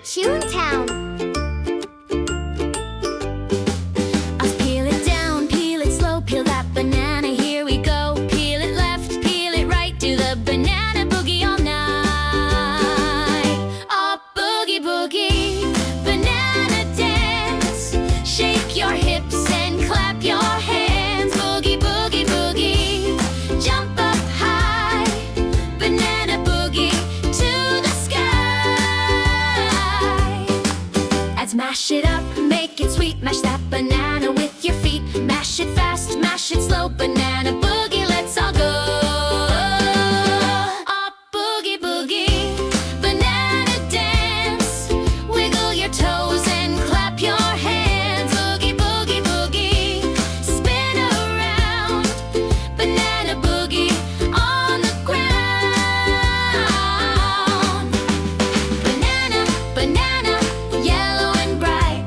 Toontown. I'll peel it down, peel it slow, peel that banana, here we go. Peel it left, peel it right, do the banana boogie all night. Oh, boogie, boogie, banana dance. Shake your hips and clap your hands. Boogie, boogie, boogie, jump up high. Banana boogie to the sky. Mash it up, make it sweet. Mash that banana with your feet. Mash it fast, mash it slow. Banana boogie, let's all go. Oh, boogie, boogie, banana dance. Wiggle your toes and clap your hands. Boogie, boogie, boogie, spin around. Banana boogie on the ground. Banana, banana, yellow and bright.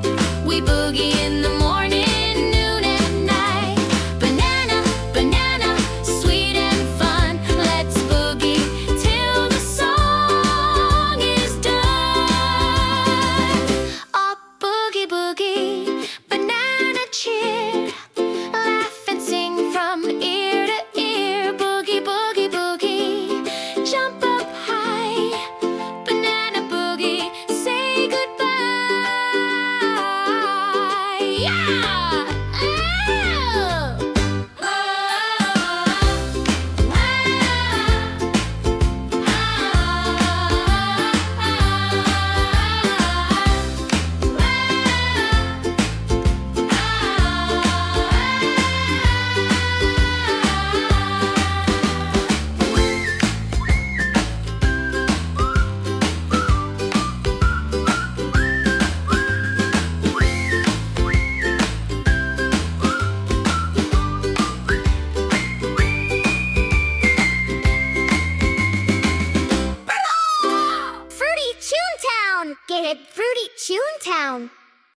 We boogie in the morning, noon and night. Banana, banana, sweet and fun. Let's boogie till the song is done. Oh, boogie, boogie, banana cheer. Laugh and sing from ear to ear. Boogie, boogie, boogie, jump up high. Banana boogie, say goodbye. Yeah! Fruity Toontown! Get it, Fruity Toontown!